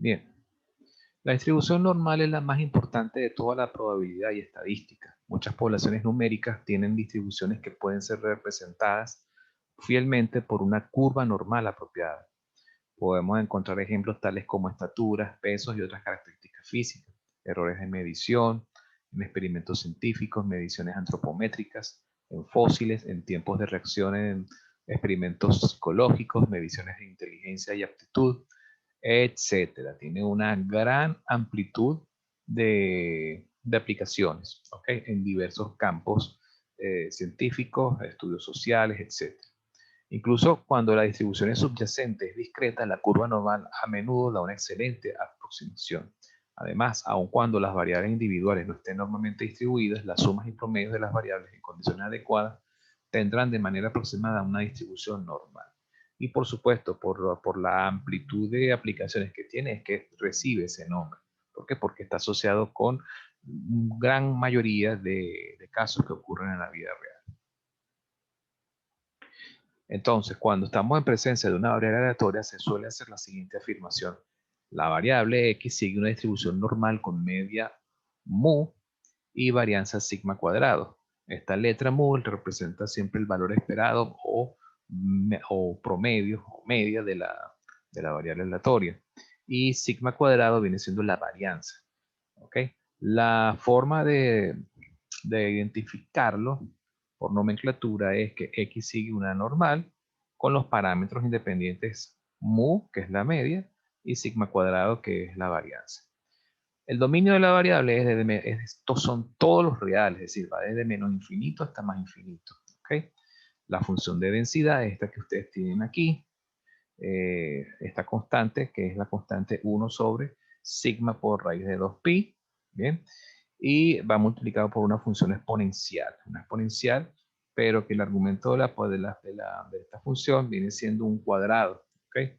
Bien, la distribución normal es la más importante de toda la probabilidad y estadística. Muchas poblaciones numéricas tienen distribuciones que pueden ser representadas fielmente por una curva normal apropiada. Podemos encontrar ejemplos tales como estaturas, pesos y otras características físicas, errores de medición, en experimentos científicos, mediciones antropométricas, en fósiles, en tiempos de reacción en experimentos psicológicos, mediciones de inteligencia y aptitud, etcétera. Tiene una gran amplitud de aplicaciones, ¿ok? En diversos campos científicos, estudios sociales, etcétera. Incluso cuando la distribución es subyacente, es discreta, la curva normal a menudo da una excelente aproximación. Además, aun cuando las variables individuales no estén normalmente distribuidas, las sumas y promedios de las variables en condiciones adecuadas tendrán de manera aproximada una distribución normal. Y por supuesto, por la amplitud de aplicaciones que tiene, es que recibe ese nombre. ¿Por qué? Porque está asociado con gran mayoría de casos que ocurren en la vida real. Entonces, cuando estamos en presencia de una variable aleatoria, se suele hacer la siguiente afirmación. La variable x sigue una distribución normal con media mu y varianza sigma cuadrado. Esta letra mu representa siempre el valor esperado o promedio o media de la variable aleatoria. Y sigma cuadrado viene siendo la varianza. ¿Okay? La forma de identificarlo por nomenclatura es que x sigue una normal con los parámetros independientes mu, que es la media, y sigma cuadrado, que es la varianza. El dominio de la variable estos son todos los reales, es decir, va desde menos infinito hasta más infinito. ¿Okay? La función de densidad es esta que ustedes tienen aquí, esta constante, que es la constante 1 sobre sigma por raíz de 2pi, ¿bien? Y va multiplicado por una función exponencial, pero que el argumento de esta función viene siendo un cuadrado, ¿ok?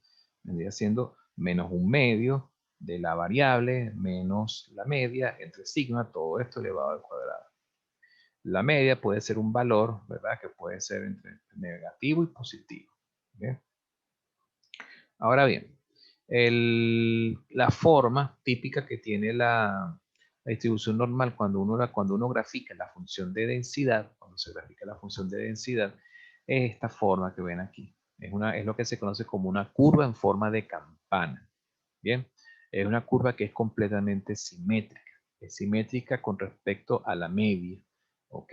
Vendría siendo menos un medio de la variable menos la media entre sigma, todo esto elevado al cuadrado. La media puede ser un valor, ¿verdad? Que puede ser entre negativo y positivo, ¿bien? Ahora bien, la forma típica que tiene la distribución normal cuando uno grafica la función de densidad, cuando se grafica la función de densidad, es esta forma que ven aquí. Es lo que se conoce como una curva en forma de campana. Bien, es una curva que es completamente simétrica. Es simétrica con respecto a la media. ¿Ok?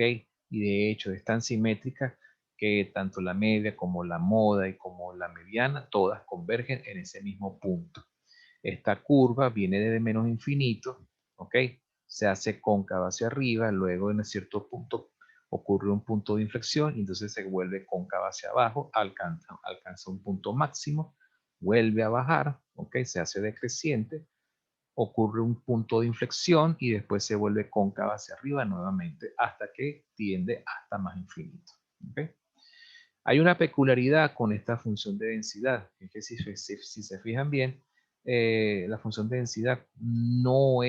Y de hecho es tan simétrica que tanto la media como la moda y como la mediana, todas convergen en ese mismo punto. Esta curva viene desde menos infinito, ¿ok? Se hace cóncava hacia arriba, luego en cierto punto ocurre un punto de inflexión y entonces se vuelve cóncava hacia abajo, alcanza un punto máximo, vuelve a bajar, ¿ok? Se hace decreciente, ocurre un punto de inflexión y después se vuelve cóncava hacia arriba nuevamente hasta que tiende hasta más infinito, ¿ok? Hay una peculiaridad con esta función de densidad, que es que si se fijan bien, la función de densidad no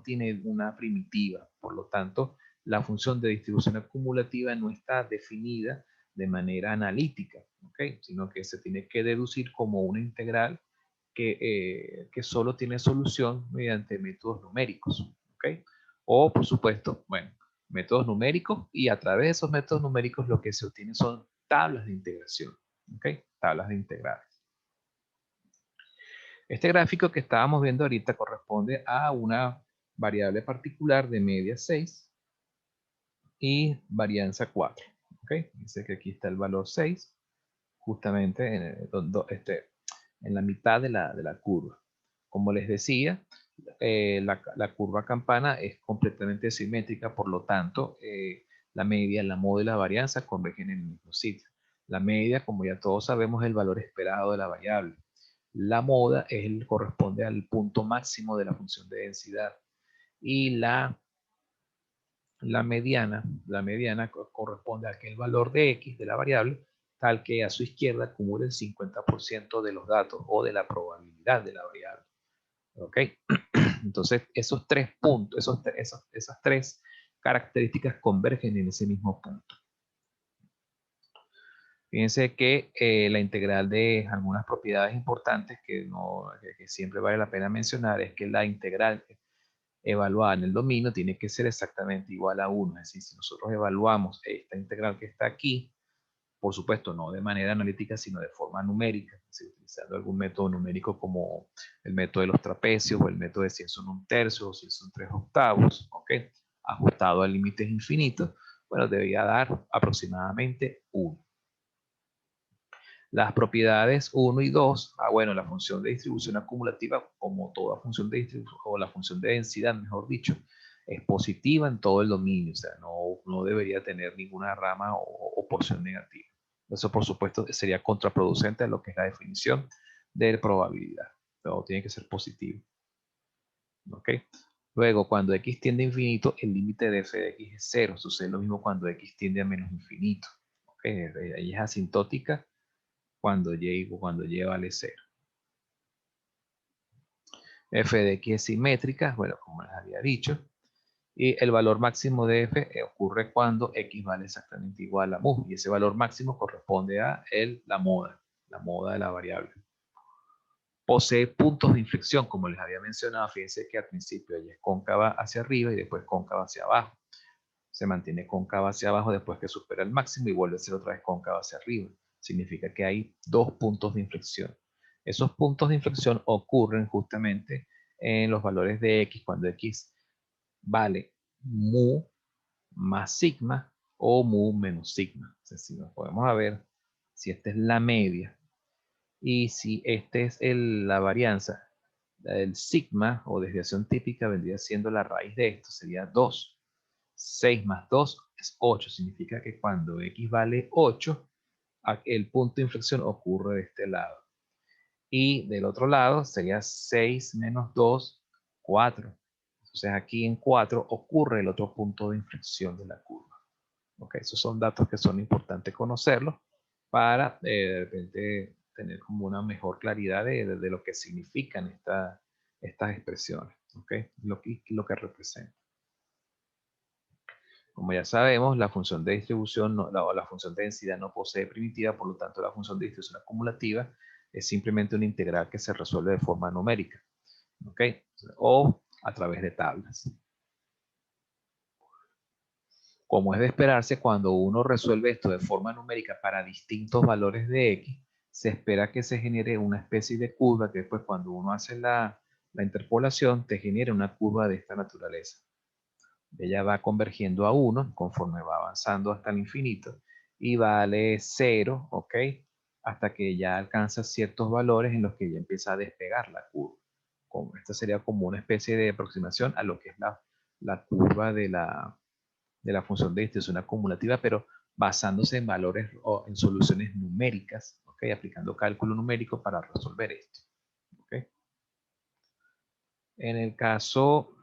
tiene una primitiva, por lo tanto, la función de distribución acumulativa no está definida de manera analítica, ¿okay? Sino que se tiene que deducir como una integral que solo tiene solución mediante métodos numéricos, ¿okay? O, por supuesto, bueno, métodos numéricos y a través de esos métodos numéricos lo que se obtiene son tablas de integración, ¿ok? Tablas de integrales. Este gráfico que estábamos viendo ahorita corresponde a una variable particular de media 6 y varianza 4, ¿ok? Dice que aquí está el valor 6, justamente en la mitad de la curva. Como les decía, la curva campana es completamente simétrica, por lo tanto, la media, la moda y la varianza convergen en el mismo sitio. La media, como ya todos sabemos, es el valor esperado de la variable. La moda corresponde al punto máximo de la función de densidad. Y la mediana corresponde a aquel valor de x de la variable, tal que a su izquierda acumula el 50% de los datos o de la probabilidad de la variable. ¿Ok? Entonces, esos tres puntos, esas tres características convergen en ese mismo punto. Fíjense que la integral de algunas propiedades importantes que siempre vale la pena mencionar es que la integral evaluada en el dominio tiene que ser exactamente igual a 1. Es decir, si nosotros evaluamos esta integral que está aquí, por supuesto, no de manera analítica, sino de forma numérica, es decir, utilizando algún método numérico como el método de los trapecios o el método de si son 1/3 o si son 3/8, ¿ok? Ajustado a límites infinitos, bueno, debería dar aproximadamente 1. Las propiedades 1 y 2, bueno, la función de distribución acumulativa, como toda función de distribución, o la función de densidad, mejor dicho, es positiva en todo el dominio, o sea, no debería tener ninguna rama o porción negativa. Eso, por supuesto, sería contraproducente a lo que es la definición de probabilidad. Todo tiene que ser positivo. ¿Ok? Luego, cuando x tiende a infinito, el límite de f de x es 0. Sucede lo mismo cuando x tiende a menos infinito. ¿Ok? Ahí es asintótica cuando y vale 0. F de x es simétrica, bueno, como les había dicho. Y el valor máximo de f ocurre cuando x vale exactamente igual a mu. Y ese valor máximo corresponde a la moda de la variable. Posee puntos de inflexión, como les había mencionado. Fíjense que al principio ella es cóncava hacia arriba y después cóncava hacia abajo. Se mantiene cóncava hacia abajo después que supera el máximo y vuelve a ser otra vez cóncava hacia arriba. Significa que hay 2 puntos de inflexión. Esos puntos de inflexión ocurren justamente en los valores de x, cuando x vale mu más sigma o mu menos sigma. O sea, si nos podemos ver si esta es la media y si esta es la varianza, el sigma o desviación típica vendría siendo la raíz de esto, sería 2. 6 más 2 es 8. Significa que cuando x vale 8, el punto de inflexión ocurre de este lado. Y del otro lado sería 6 menos 2, 4. Entonces aquí en 4 ocurre el otro punto de inflexión de la curva. ¿Ok? Esos son datos que son importantes conocerlos para de repente tener como una mejor claridad de lo que significan estas expresiones. ¿Ok? Lo que representan. Como ya sabemos, la función de distribución, la función de densidad no posee primitiva, por lo tanto la función de distribución acumulativa es simplemente una integral que se resuelve de forma numérica, ¿ok? O a través de tablas. Como es de esperarse, cuando uno resuelve esto de forma numérica para distintos valores de x, se espera que se genere una especie de curva que después cuando uno hace la interpolación te genere una curva de esta naturaleza. Ella va convergiendo a 1 conforme va avanzando hasta el infinito y vale 0, ¿ok? Hasta que ya alcanza ciertos valores en los que ya empieza a despegar la curva. Esta sería como una especie de aproximación a lo que es la curva de la función de distribución acumulativa, pero basándose en valores o en soluciones numéricas, ¿ok? Aplicando cálculo numérico para resolver esto, ¿ok? En el caso...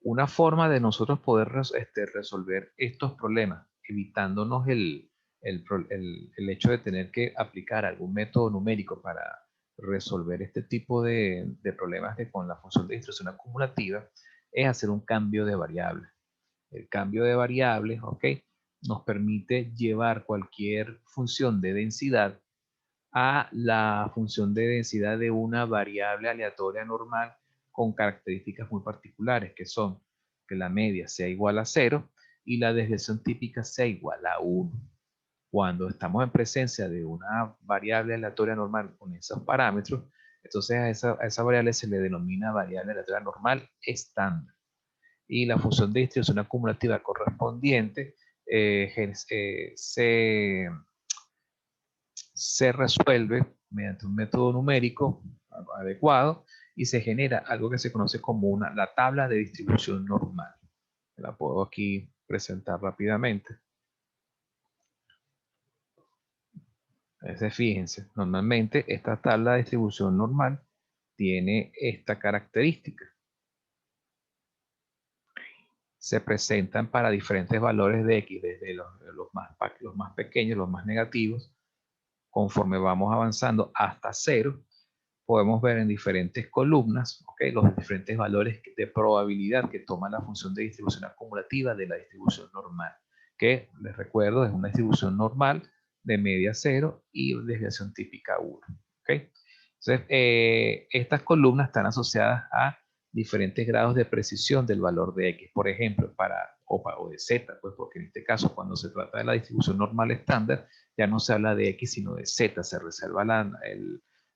Una forma de nosotros poder resolver estos problemas, evitándonos el hecho de tener que aplicar algún método numérico para resolver este tipo de problemas con la función de distribución acumulativa, es hacer un cambio de variable. El cambio de variable, ¿ok? Nos permite llevar cualquier función de densidad a la función de densidad de una variable aleatoria normal con características muy particulares, que son que la media sea igual a 0 y la desviación típica sea igual a 1. Cuando estamos en presencia de una variable aleatoria normal con esos parámetros, entonces a esa variable se le denomina variable aleatoria normal estándar. Y la función de distribución acumulativa correspondiente se resuelve mediante un método numérico adecuado y se genera algo que se conoce como la tabla de distribución normal. La puedo aquí presentar rápidamente. Entonces, fíjense, normalmente esta tabla de distribución normal tiene esta característica. Se presentan para diferentes valores de x, desde los más pequeños, los más negativos, conforme vamos avanzando hasta 0, podemos ver en diferentes columnas, ¿okay? Los diferentes valores de probabilidad que toma la función de distribución acumulativa de la distribución normal. que les recuerdo es una distribución normal de media 0 y desviación típica 1. ¿Okay? Entonces, estas columnas están asociadas a diferentes grados de precisión del valor de X. Por ejemplo, o de Z, pues porque en este caso, cuando se trata de la distribución normal estándar, ya no se habla de X, sino de Z. Se reserva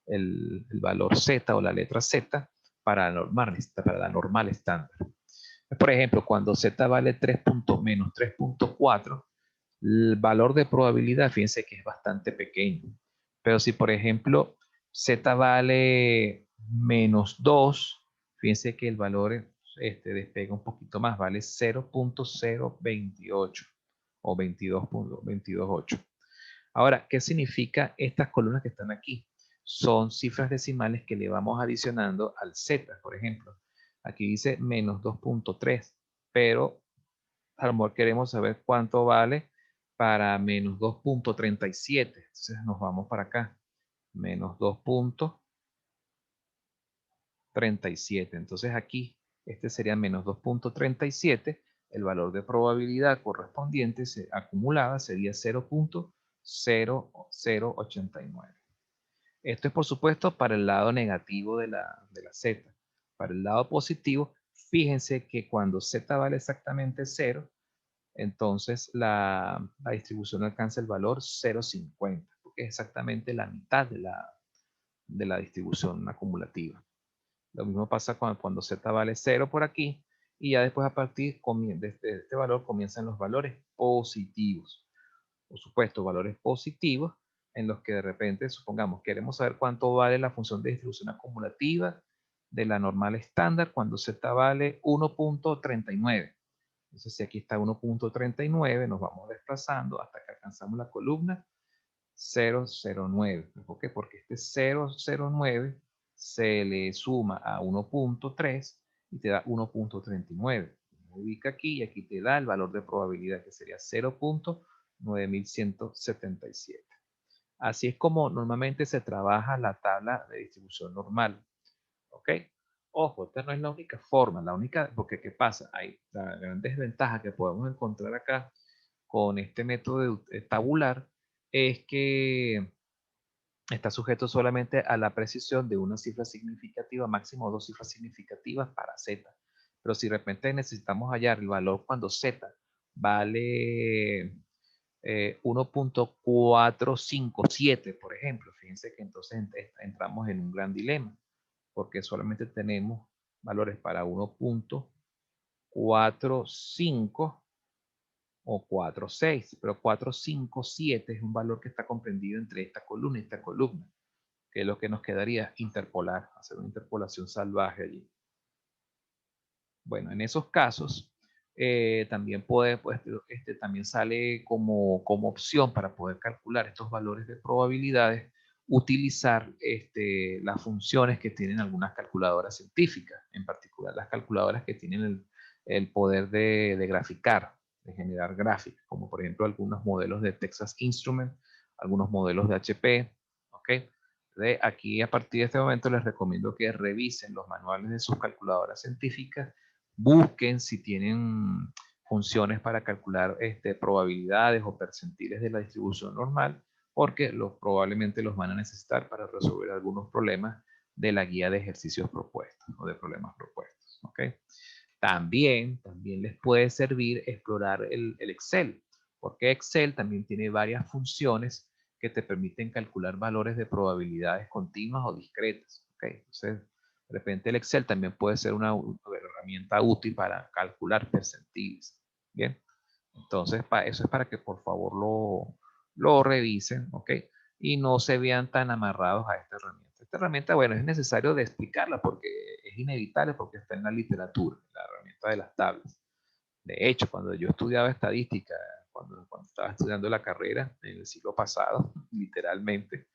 el valor Z o la letra Z para la normal estándar. Por ejemplo, cuando Z vale 3 menos 3.4, el valor de probabilidad, fíjense que es bastante pequeño. Pero si, por ejemplo, Z vale menos 2, fíjense que el valor despega un poquito más, vale 0.028 o 22.228. Ahora, ¿qué significa estas columnas que están aquí? Son cifras decimales que le vamos adicionando al Z, por ejemplo. Aquí dice menos 2.3, pero a lo mejor queremos saber cuánto vale para menos 2.37. Entonces nos vamos para acá. Menos 2.37. Entonces aquí, este sería menos 2.37. El valor de probabilidad correspondiente acumulada sería 0.0089. Esto es, por supuesto, para el lado negativo de la Z. Para el lado positivo, fíjense que cuando Z vale exactamente 0, entonces la distribución alcanza el valor 0.50, porque es exactamente la mitad de la distribución acumulativa. Lo mismo pasa cuando Z vale 0 por aquí, y ya después a partir de este valor comienzan los valores positivos. Por supuesto, valores positivos en los que de repente, supongamos, queremos saber cuánto vale la función de distribución acumulativa de la normal estándar cuando Z vale 1.39. Entonces, si aquí está 1.39, nos vamos desplazando hasta que alcanzamos la columna 009. ¿Por qué? Porque este 009 se le suma a 1.3 y te da 1.39. Ubica aquí y aquí te da el valor de probabilidad, que sería 0.9177. Así es como normalmente se trabaja la tabla de distribución normal. ¿Ok? Ojo, esta no es la única forma, porque ¿qué pasa? Hay la gran desventaja que podemos encontrar acá con este método tabular es que está sujeto solamente a la precisión de una cifra significativa, máximo 2 cifras significativas para Z. Pero si de repente necesitamos hallar el valor cuando Z vale 1.457, por ejemplo, fíjense que entonces entramos en un gran dilema, porque solamente tenemos valores para 1.45 o 4.6, pero 4.5.7 es un valor que está comprendido entre esta columna y esta columna, que es lo que nos quedaría interpolar, hacer una interpolación salvaje allí. Bueno, en esos casos también también sale como opción para poder calcular estos valores de probabilidades, utilizar las funciones que tienen algunas calculadoras científicas, en particular las calculadoras que tienen el poder de graficar, de generar gráficas, como por ejemplo algunos modelos de Texas Instruments, algunos modelos de HP, ¿ok? Aquí a partir de este momento les recomiendo que revisen los manuales de sus calculadoras científicas, busquen si tienen funciones para calcular probabilidades o percentiles de la distribución normal, porque probablemente los van a necesitar para resolver algunos problemas de la guía de ejercicios propuestos o de problemas propuestos. ¿Okay? También les puede servir explorar el Excel, porque Excel también tiene varias funciones que te permiten calcular valores de probabilidades continuas o discretas. ¿Okay? Entonces, de repente el Excel también puede ser una herramienta útil para calcular percentiles. Bien, entonces eso es para que por favor lo revisen, ¿ok? Y no se vean tan amarrados a esta herramienta. Esta herramienta, bueno, es necesario de explicarla porque es inevitable, porque está en la literatura, la herramienta de las tablas. De hecho, cuando yo estudiaba estadística, cuando estaba estudiando la carrera en el siglo pasado, literalmente,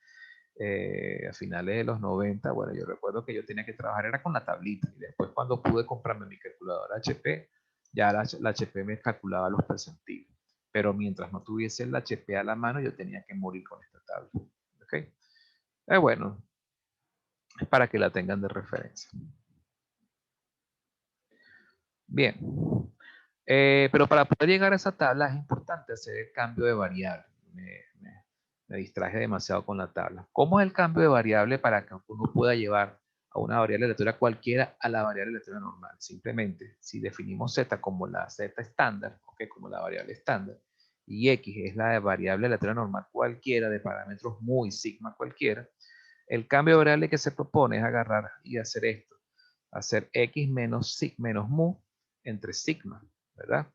a finales de los 90, bueno, yo recuerdo que yo tenía que trabajar era con la tablita y después cuando pude comprarme mi calculadora HP, ya la HP me calculaba los percentiles. Pero mientras no tuviese el HP a la mano, yo tenía que morir con esta tabla. ¿Ok? Bueno, es para que la tengan de referencia. Bien. Pero para poder llegar a esa tabla es importante hacer el cambio de variable. Me distraje demasiado con la tabla. ¿Cómo es el cambio de variable para que uno pueda llevar a una variable aleatoria cualquiera a la variable aleatoria normal? Simplemente, si definimos z como la z estándar, okay, como la variable estándar, y x es la variable aleatoria normal cualquiera de parámetros mu y sigma cualquiera, el cambio de variable que se propone es agarrar y hacer esto. Hacer x menos mu entre sigma, ¿verdad?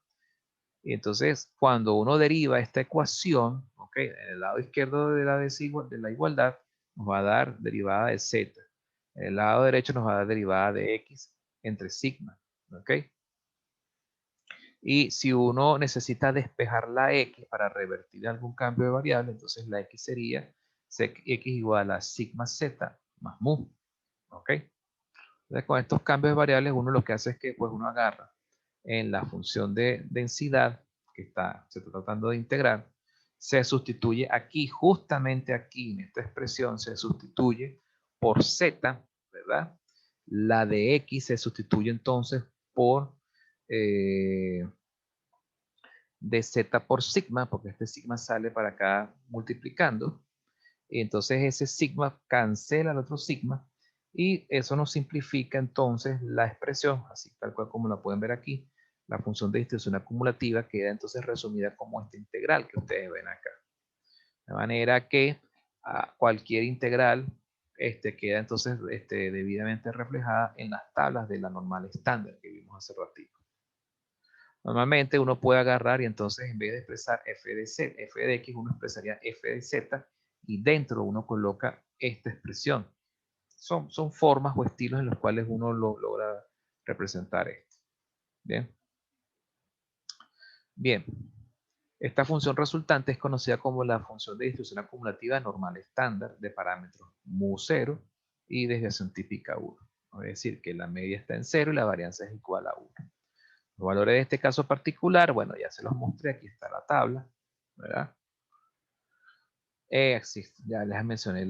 Y entonces, cuando uno deriva esta ecuación, ¿ok? En el lado izquierdo de la igualdad, nos va a dar derivada de z. En el lado derecho nos va a dar derivada de x entre sigma, ¿ok? Y si uno necesita despejar la x para revertir algún cambio de variable, entonces la x sería x igual a sigma z más mu, ¿ok? Entonces, con estos cambios de variables, uno lo que hace es que pues, uno agarra en la función de densidad que se está tratando de integrar, se sustituye aquí, justamente aquí, en esta expresión, se sustituye por z, ¿verdad? La de x se sustituye entonces por dz por sigma, porque este sigma sale para acá multiplicando, y entonces ese sigma cancela el otro sigma, y eso nos simplifica entonces la expresión, así tal cual como la pueden ver aquí. La función de distribución acumulativa queda entonces resumida como esta integral que ustedes ven acá. De manera que cualquier integral queda entonces debidamente reflejada en las tablas de la normal estándar que vimos hace ratito. Normalmente uno puede agarrar y entonces en vez de expresar f de x, uno expresaría f de z y dentro uno coloca esta expresión. Son formas o estilos en los cuales uno logra representar esto. Bien. Bien. Esta función resultante es conocida como la función de distribución acumulativa normal estándar de parámetros mu0 y desviación típica 1. Es decir, que la media está en 0 y la varianza es igual a 1. Los valores de este caso particular, bueno, ya se los mostré, aquí está la tabla, ¿verdad? Ya les mencioné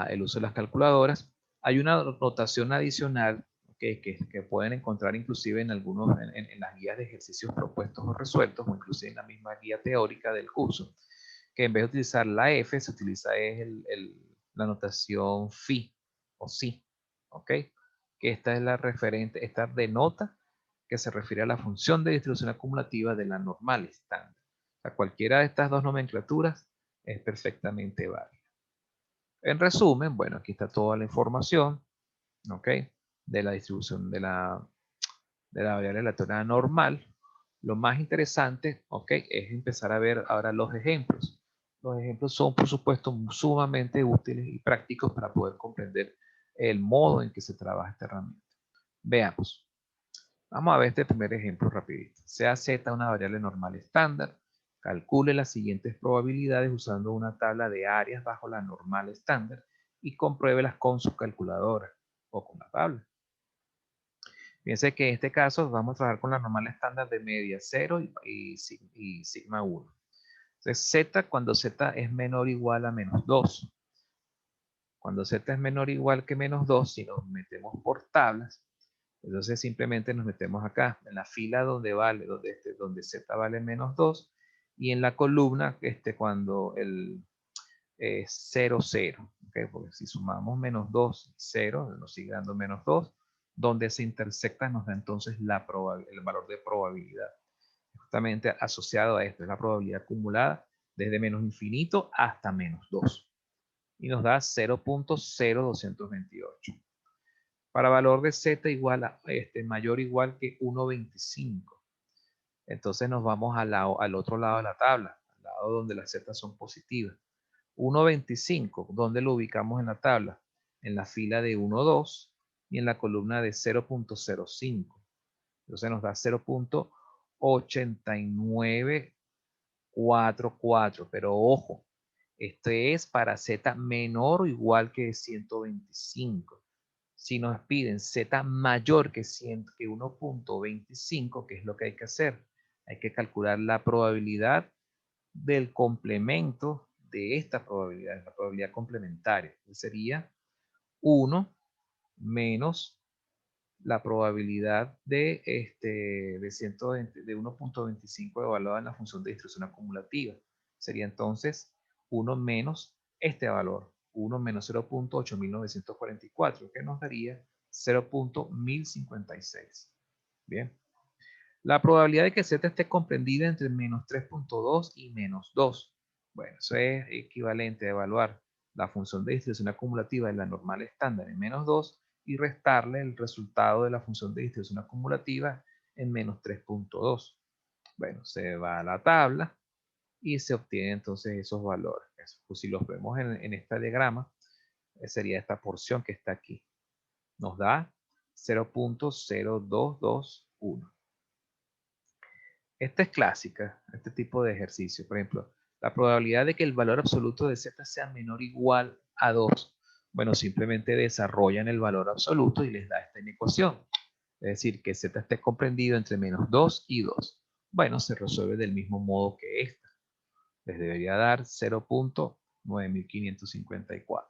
el uso de las calculadoras. Hay una notación adicional que pueden encontrar inclusive en en las guías de ejercicios propuestos o resueltos, o inclusive en la misma guía teórica del curso, que en vez de utilizar la F, se utiliza la notación phi o si, ¿ok? Que esta es la referente, esta denota que se refiere a la función de distribución acumulativa de la normal estándar. O sea, cualquiera de estas dos nomenclaturas es perfectamente válida. En resumen, bueno, aquí está toda la información, ¿ok? De la distribución de la variable aleatoria normal. Lo más interesante, ¿ok? Es empezar a ver ahora los ejemplos. Los ejemplos son, por supuesto, sumamente útiles y prácticos para poder comprender el modo en que se trabaja esta herramienta. Veamos. Vamos a ver este primer ejemplo rapidito. Sea z una variable normal estándar. Calcule las siguientes probabilidades usando una tabla de áreas bajo la normal estándar y compruébelas con su calculadora o con la tabla. Fíjense que en este caso vamos a trabajar con la normal estándar de media 0 y sigma 1. Entonces z cuando z es menor o igual a menos 2. Cuando z es menor o igual que menos 2, si nos metemos por tablas, entonces simplemente nos metemos acá, en la fila donde z vale menos 2, y en la columna cuando el 0, 0. ¿Okay? Porque si sumamos menos 2, 0, nos sigue dando menos 2. Donde se intersecta nos da entonces el valor de probabilidad. Justamente asociado a esto, es la probabilidad acumulada desde menos infinito hasta menos 2. Y nos da 0.0228. Para valor de z igual a mayor o igual que 1.25. Entonces nos vamos al otro lado de la tabla, al lado donde las z son positivas. 1.25, ¿dónde lo ubicamos en la tabla? En la fila de 1, 2 y en la columna de 0.05. Entonces nos da 0.8944, pero ojo, esto es para z menor o igual que 125. Si nos piden z mayor que 1.25, ¿qué es lo que hay que hacer? Hay que calcular la probabilidad del complemento de esta probabilidad, la probabilidad complementaria. Sería 1 menos la probabilidad de 1.25 evaluada en la función de distribución acumulativa. Sería entonces 1 menos este valor, 1 menos 0.8944, que nos daría 0.1056. Bien. La probabilidad de que Z esté comprendida entre menos 3.2 y menos 2. Bueno, eso es equivalente a evaluar la función de distribución acumulativa de la normal estándar en menos 2 y restarle el resultado de la función de distribución acumulativa en menos 3.2. Bueno, se va a la tabla y se obtienen entonces esos valores. Pues si los vemos en este diagrama, sería esta porción que está aquí. Nos da 0.0221. Esta es clásica, este tipo de ejercicio. Por ejemplo, la probabilidad de que el valor absoluto de Z sea menor o igual a 2. Bueno, simplemente desarrollan el valor absoluto y les da esta inecuación. Es decir, que Z esté comprendido entre menos 2 y 2. Bueno, se resuelve del mismo modo que esta. Les debería dar 0.9554.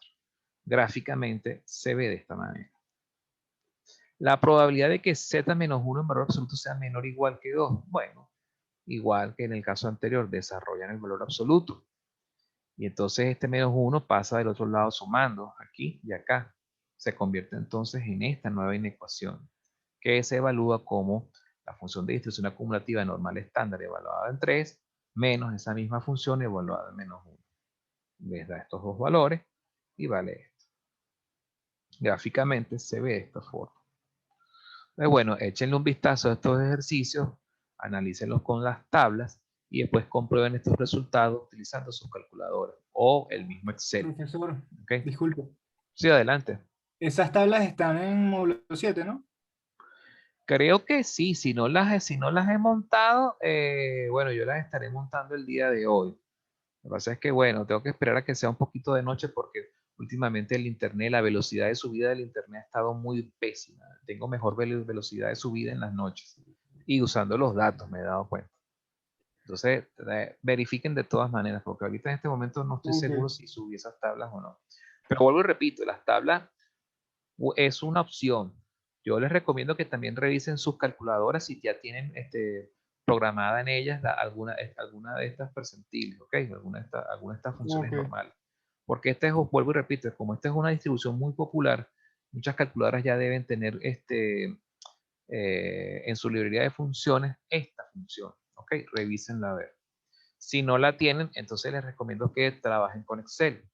Gráficamente se ve de esta manera. La probabilidad de que Z menos 1 en valor absoluto sea menor o igual que 2. Bueno, igual que en el caso anterior, desarrollan el valor absoluto. Y entonces este menos 1 pasa del otro lado sumando, aquí y acá. Se convierte entonces en esta nueva inecuación, que se evalúa como la función de distribución acumulativa normal estándar evaluada en 3, menos esa misma función evaluada en menos 1. Les da estos dos valores y vale esto. Gráficamente se ve de esta forma. Bueno, échenle un vistazo a estos ejercicios, analícenlos con las tablas y después comprueben estos resultados utilizando sus calculadoras o el mismo Excel. Profesor, ¿Okay? disculpe. Sí, adelante. Esas tablas están en módulo 7, ¿no? Creo que sí, si no las he montado, bueno, yo las estaré montando el día de hoy. Lo que pasa es que, bueno, tengo que esperar a que sea un poquito de noche porque últimamente el internet, la velocidad de subida del internet ha estado muy pésima. Tengo mejor velocidad de subida en las noches y usando los datos me he dado cuenta. Entonces, verifiquen de todas maneras, porque ahorita en este momento no estoy Ok. seguro si subí esas tablas o no. Pero vuelvo y repito, las tablas es una opción. Yo les recomiendo que también revisen sus calculadoras si ya tienen programada en ellas alguna de estas percentiles, ¿ok? Alguna de estas funciones Ok. normales. Porque vuelvo y repito, como esta es una distribución muy popular, muchas calculadoras ya deben tener en su librería de funciones esta función, ¿ok? Revísenla a ver. Si no la tienen, entonces les recomiendo que trabajen con Excel.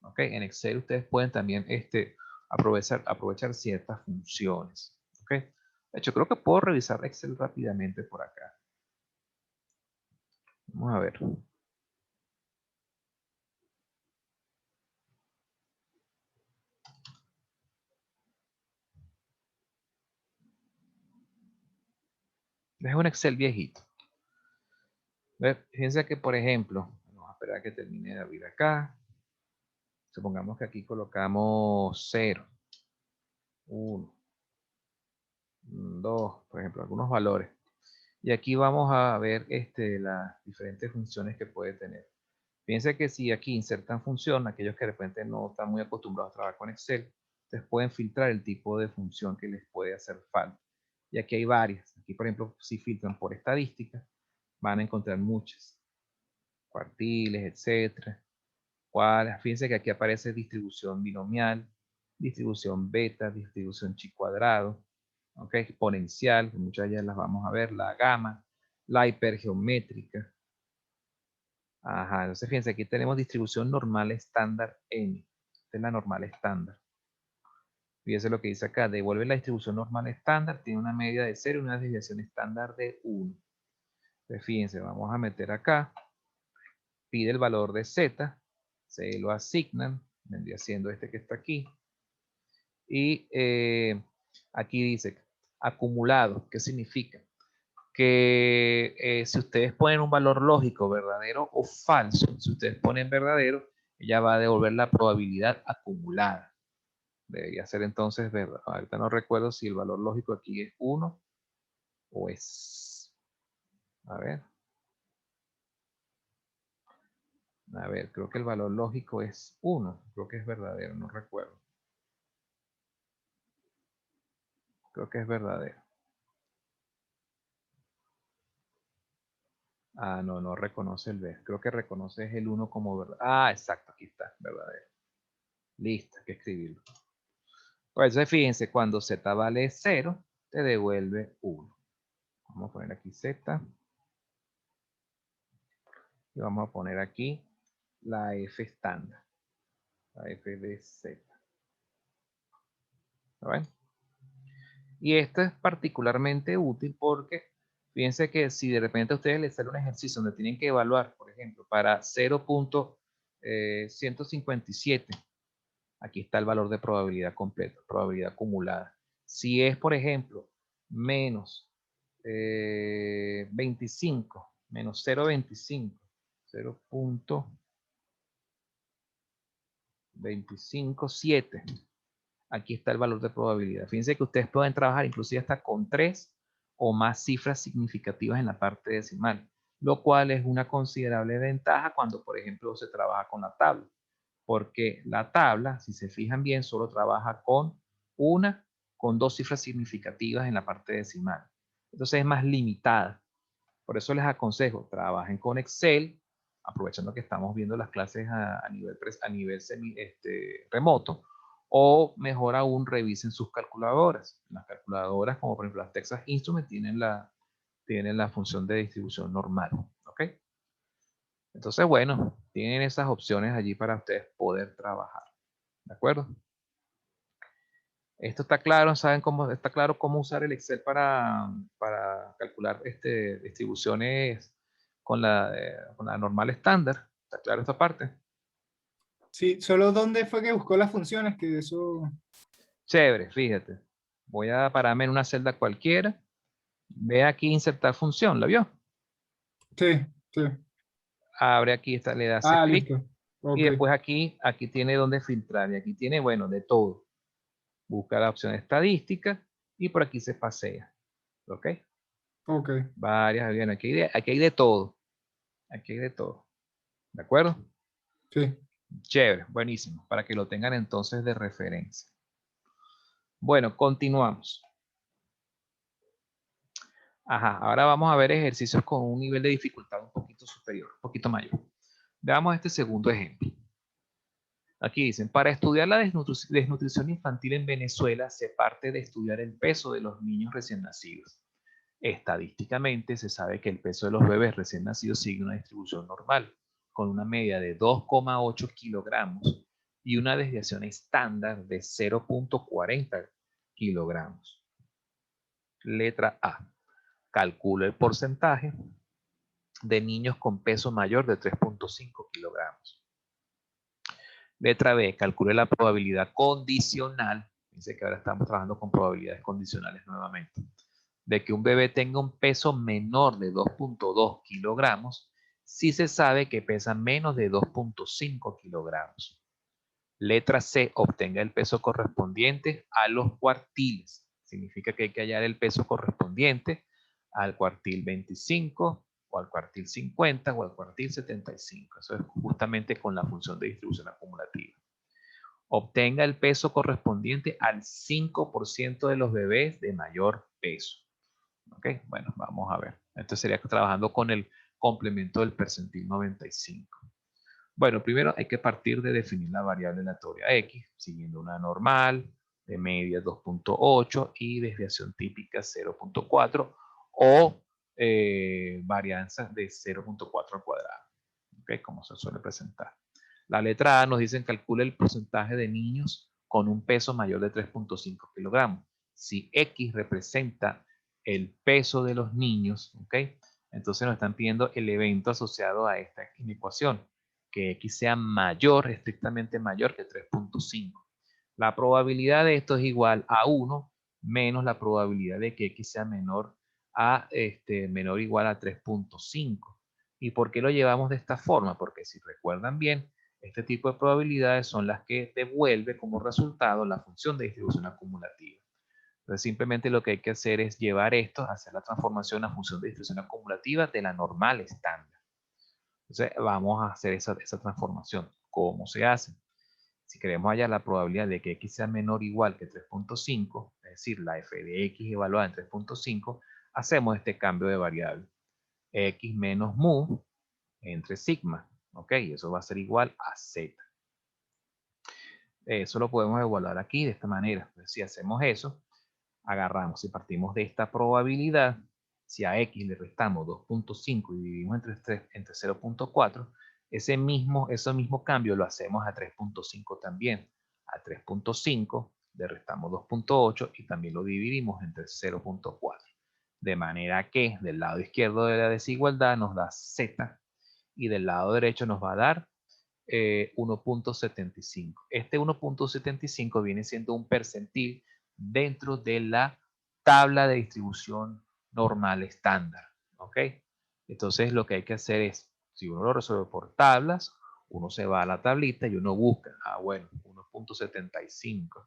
¿Ok? En Excel ustedes pueden también aprovechar ciertas funciones. ¿Ok? De hecho, creo que puedo revisar Excel rápidamente por acá. Vamos a ver. Es un Excel viejito. Fíjense que, por ejemplo, vamos a esperar a que termine de abrir acá. Supongamos que aquí colocamos 0, 1, 2, por ejemplo, algunos valores. Y aquí vamos a ver las diferentes funciones que puede tener. Fíjense que si aquí insertan función, aquellos que de repente no están muy acostumbrados a trabajar con Excel, ustedes pueden filtrar el tipo de función que les puede hacer falta. Y aquí hay varias. Aquí, por ejemplo, si filtran por estadística, van a encontrar muchas. Cuartiles, etcétera. Fíjense que aquí aparece distribución binomial, distribución beta, distribución chi cuadrado, ¿okay? Exponencial, que muchas de ellas las vamos a ver, la gama, la hipergeométrica. Ajá, entonces fíjense, aquí tenemos distribución normal estándar N. Esta es la normal estándar. Fíjense lo que dice acá, devuelve la distribución normal estándar, tiene una media de 0 y una desviación estándar de 1. Entonces fíjense, vamos a meter acá, pide el valor de Z, se lo asignan, vendría siendo este que está aquí, y aquí dice acumulado, ¿qué significa? Que si ustedes ponen un valor lógico, verdadero o falso, si ustedes ponen verdadero, ella va a devolver la probabilidad acumulada. Debería ser entonces verdad. Ahorita no recuerdo si el valor lógico aquí es 1 o es... A ver, creo que el valor lógico es 1. Creo que es verdadero, no recuerdo. Creo que es verdadero. Ah, no, no reconoce el B. Creo que reconoce el 1 como verdad. Ah, exacto, aquí está, verdadero. Listo, hay que escribirlo. Pues fíjense, cuando Z vale 0, te devuelve 1. Vamos a poner aquí Z. Y vamos a poner aquí la F estándar. La F de Z. ¿Lo ven? Y esto es particularmente útil porque fíjense que si de repente a ustedes les sale un ejercicio donde tienen que evaluar, por ejemplo, para 0.157, aquí está el valor de probabilidad completa, probabilidad acumulada. Si es, por ejemplo, menos 25, menos 0.25, 0.257, aquí está el valor de probabilidad. Fíjense que ustedes pueden trabajar inclusive hasta con 3 o más cifras significativas en la parte decimal, lo cual es una considerable ventaja cuando, por ejemplo, se trabaja con la tabla. Porque la tabla, si se fijan bien, solo trabaja con dos cifras significativas en la parte decimal. Entonces es más limitada. Por eso les aconsejo, trabajen con Excel, aprovechando que estamos viendo las clases a nivel remoto, o mejor aún, revisen sus calculadoras. Las calculadoras, como por ejemplo las Texas Instruments, tienen la función de distribución normal. ¿Ok? Entonces, bueno, tienen esas opciones allí para ustedes poder trabajar. ¿De acuerdo? Esto está claro, ¿saben cómo está claro cómo usar el Excel para calcular distribuciones con la normal estándar? ¿Está claro esta parte? Sí, solo dónde fue que buscó las funciones, que eso... Chévere, fíjate. Voy a pararme en una celda cualquiera. Ve aquí insertar función, ¿la vio? Sí, sí. Abre aquí, le das Ah, clic listo. y Ok, después aquí tiene donde filtrar y aquí tiene, bueno, de todo. Busca la opción estadística y por aquí se pasea. ¿Ok? ok. Varias, bien, aquí hay de todo. Aquí hay de todo. ¿De acuerdo? Sí. Chévere, buenísimo. Para que lo tengan entonces de referencia. Bueno, continuamos. Ajá, ahora vamos a ver ejercicios con un nivel de dificultad un poquito superior, un poquito mayor. Veamos este segundo ejemplo. Aquí dicen, para estudiar la desnutrición infantil en Venezuela se parte de estudiar el peso de los niños recién nacidos. Estadísticamente se sabe que el peso de los bebés recién nacidos sigue una distribución normal, con una media de 2,8 kilogramos y una desviación estándar de 0,40 kilogramos. Letra A. Calcula el porcentaje de niños con peso mayor de 3,5 kilogramos. Letra B. Calcule la probabilidad condicional. Dice que ahora estamos trabajando con probabilidades condicionales nuevamente. De que un bebé tenga un peso menor de 2,2 kilogramos si se sabe que pesa menos de 2,5 kilogramos. Letra C. Obtenga el peso correspondiente a los cuartiles. Significa que hay que hallar el peso correspondiente al cuartil 25 o al cuartil 50 o al cuartil 75. Eso es justamente con la función de distribución acumulativa. Obtenga el peso correspondiente al 5% de los bebés de mayor peso. ¿Ok? Bueno, vamos a ver. Esto sería trabajando con el complemento del percentil 95. Bueno, primero hay que partir de definir la variable aleatoria X, siguiendo una normal, de media 2,8 y desviación típica 0,4 o varianza de 0,4 al cuadrado, ¿ok? Como se suele presentar. La letra A nos dice calcula el porcentaje de niños con un peso mayor de 3,5 kilogramos. Si X representa el peso de los niños, ¿ok? Entonces nos están pidiendo el evento asociado a esta ecuación, que X sea mayor, estrictamente mayor que 3,5. La probabilidad de esto es igual a 1 menos la probabilidad de que X sea menor o igual a 3,5. ¿Y por qué lo llevamos de esta forma? Porque si recuerdan bien, este tipo de probabilidades son las que devuelve como resultado la función de distribución acumulativa. Entonces simplemente lo que hay que hacer es llevar esto, hacer la transformación a función de distribución acumulativa de la normal estándar. Entonces vamos a hacer esa transformación. ¿Cómo se hace? Si queremos hallar la probabilidad de que x sea menor o igual que 3.5, es decir, la f de x evaluada en 3.5, hacemos este cambio de variable. X menos mu entre sigma. ¿Ok? Y eso va a ser igual a z. Eso lo podemos evaluar aquí de esta manera. Entonces, si hacemos eso, agarramos y partimos de esta probabilidad, si a x le restamos 2.5 y dividimos entre 0.4, ese mismo cambio lo hacemos a 3.5 también. A 3.5 le restamos 2.8 y también lo dividimos entre 0.4. De manera que del lado izquierdo de la desigualdad nos da z y del lado derecho nos va a dar 1.75. Este 1.75 viene siendo un percentil dentro de la tabla de distribución normal estándar. ¿Ok? Entonces lo que hay que hacer es, si uno lo resuelve por tablas, uno se va a la tablita y uno busca, bueno, 1.75.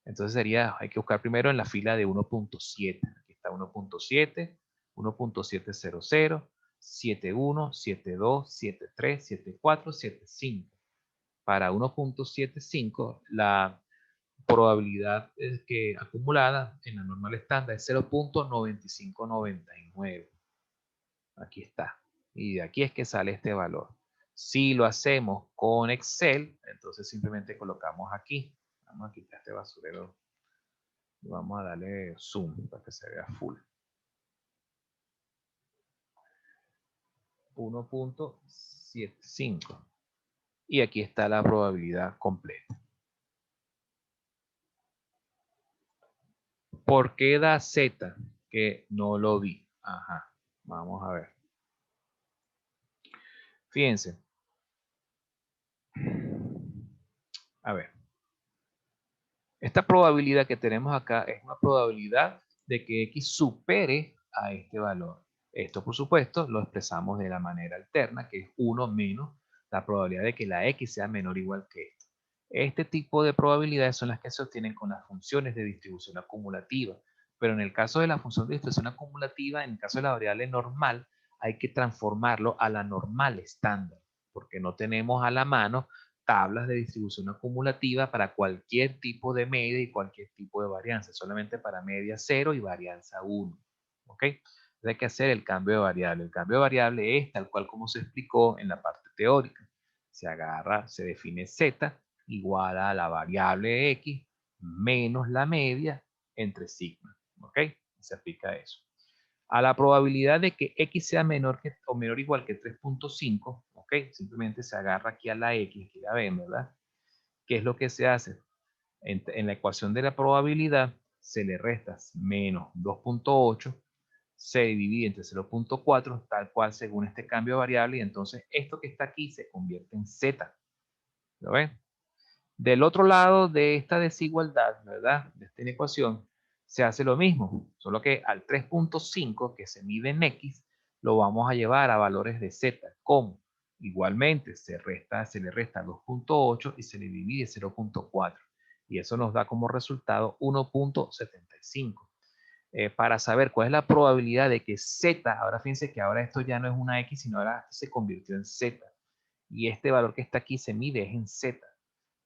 Entonces hay que buscar primero en la fila de 1.7. Aquí está 1.7, 1.700, 71, 72, 73, 74, 75. Para 1.75, la probabilidad que acumulada en la normal estándar es 0.9599. Aquí está. Y de aquí es que sale este valor. Si lo hacemos con Excel, entonces simplemente colocamos aquí. Vamos a quitar este basurero. Vamos a darle zoom para que se vea full. 1.75. Y aquí está la probabilidad completa. ¿Por qué da Z? Que no lo vi. Ajá. Vamos a ver. Fíjense. A ver. Esta probabilidad que tenemos acá es una probabilidad de que X supere a este valor. Esto, por supuesto, lo expresamos de la manera alterna, que es 1 menos la probabilidad de que la X sea menor o igual que esto. Este tipo de probabilidades son las que se obtienen con las funciones de distribución acumulativa. Pero en el caso de la función de distribución acumulativa, en el caso de la variable normal, hay que transformarlo a la normal estándar, porque no tenemos a la mano tablas de distribución acumulativa para cualquier tipo de media y cualquier tipo de varianza, solamente para media 0 y varianza 1. ¿Ok? Entonces hay que hacer el cambio de variable. El cambio de variable es tal cual como se explicó en la parte teórica. Se agarra, se define z igual a la variable x menos la media entre sigma. ¿Ok? Se aplica eso. A la probabilidad de que x sea menor o menor o igual que 3.5, ¿ok? Simplemente se agarra aquí a la x, que ya ven, ¿verdad? ¿Qué es lo que se hace? En la ecuación de la probabilidad se le resta menos 2.8, se divide entre 0.4, tal cual según este cambio de variable, y entonces esto que está aquí se convierte en z. ¿Lo ven? Del otro lado de esta desigualdad, ¿verdad? De esta ecuación, se hace lo mismo, solo que al 3.5 que se mide en X, lo vamos a llevar a valores de Z. ¿Cómo? Igualmente, se le resta 2.8 y se le divide 0.4. Y eso nos da como resultado 1.75. Para saber cuál es la probabilidad de que Z, ahora fíjense que ahora esto ya no es una X, sino ahora se convirtió en Z. Y este valor que está aquí se mide es en Z.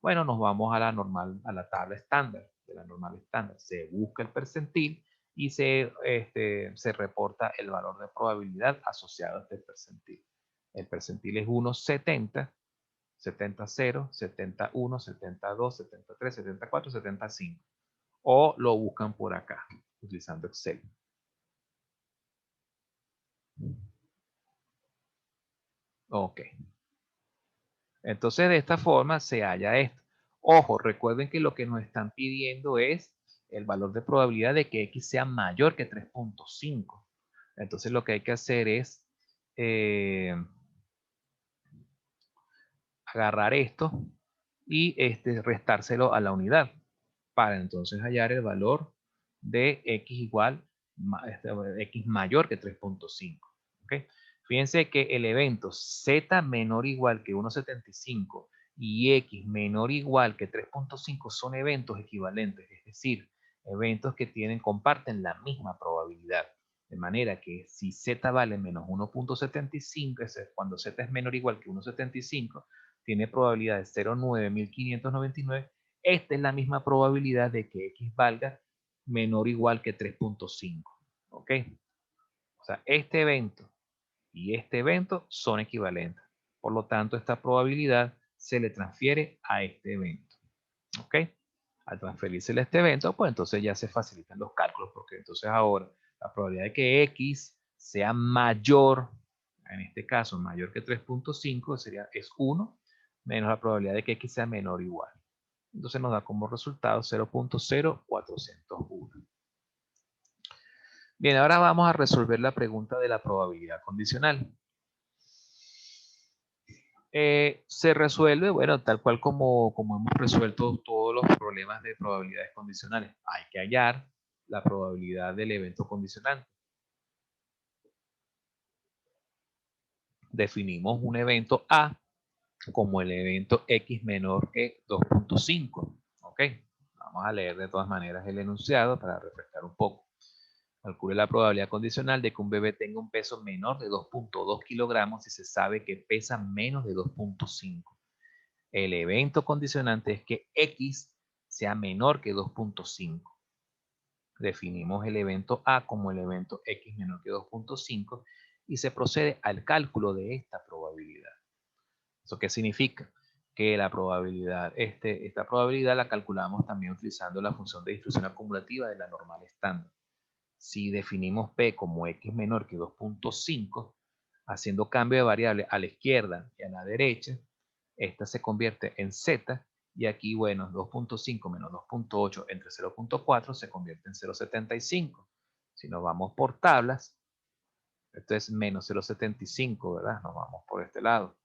Bueno, nos vamos a la normal, a la tabla estándar, de la normal estándar. Se busca el percentil y se reporta el valor de probabilidad asociado a este percentil. El percentil es 1,70, 70,0, 71, 72, 73, 74, 75. O lo buscan por acá, utilizando Excel. Ok. Entonces, de esta forma se halla esto. Ojo, recuerden que lo que nos están pidiendo es el valor de probabilidad de que X sea mayor que 3.5. Entonces, lo que hay que hacer es agarrar esto y restárselo a la unidad para entonces hallar el valor de X igual, X mayor que 3.5. ¿Okay? Fíjense que el evento Z menor o igual que 1.75 y X menor o igual que 3.5 son eventos equivalentes, es decir, eventos que comparten la misma probabilidad. De manera que si Z vale menos 1.75, cuando Z es menor o igual que 1.75, tiene probabilidad de 0,9599. Esta es la misma probabilidad de que X valga menor o igual que 3.5. ¿Ok? O sea, este evento y este evento son equivalentes. Por lo tanto, esta probabilidad se le transfiere a este evento. ¿Ok? Al transferirse a este evento, pues entonces ya se facilitan los cálculos, porque entonces ahora la probabilidad de que X sea mayor, en este caso mayor que 3.5, es 1, menos la probabilidad de que X sea menor o igual. Entonces nos da como resultado 0.0401. Bien, ahora vamos a resolver la pregunta de la probabilidad condicional. Se resuelve, bueno, tal cual como hemos resuelto todos los problemas de probabilidades condicionales. Hay que hallar la probabilidad del evento condicionante. Definimos un evento A como el evento X menor que 2.5. ¿Ok? Vamos a leer de todas maneras el enunciado para refrescar un poco. Calcule la probabilidad condicional de que un bebé tenga un peso menor de 2.2 kilogramos si se sabe que pesa menos de 2.5. El evento condicionante es que X sea menor que 2.5. Definimos el evento A como el evento X menor que 2.5 y se procede al cálculo de esta probabilidad. ¿Eso qué significa? Que la probabilidad, esta probabilidad la calculamos también utilizando la función de distribución acumulativa de la normal estándar. Si definimos P como X menor que 2.5, haciendo cambio de variable a la izquierda y a la derecha, esta se convierte en Z, y aquí, bueno, 2.5 menos 2.8 entre 0.4 se convierte en 0.75. Si nos vamos por tablas, esto es menos 0.75, ¿verdad? Nos vamos por este lado.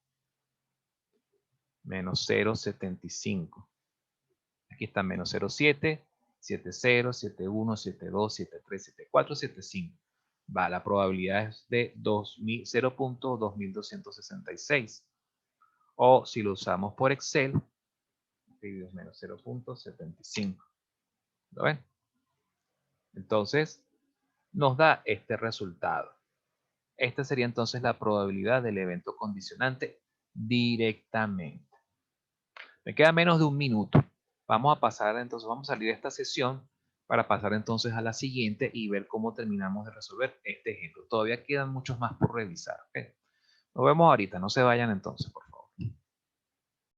Menos 0.75. Aquí está menos 0.7, 7.0, 7.1, 7.2, 7.3, 7.4, 7.5. Va, la probabilidad es de 0.2266. O si lo usamos por Excel, menos 0.75. ¿Lo ven? Entonces, nos da este resultado. Esta sería entonces la probabilidad del evento condicionante directamente. Me queda menos de un minuto. Vamos a pasar, entonces vamos a salir de esta sesión para pasar entonces a la siguiente y ver cómo terminamos de resolver este ejemplo. Todavía quedan muchos más por revisar. ¿Okay? Nos vemos ahorita, no se vayan entonces, por favor.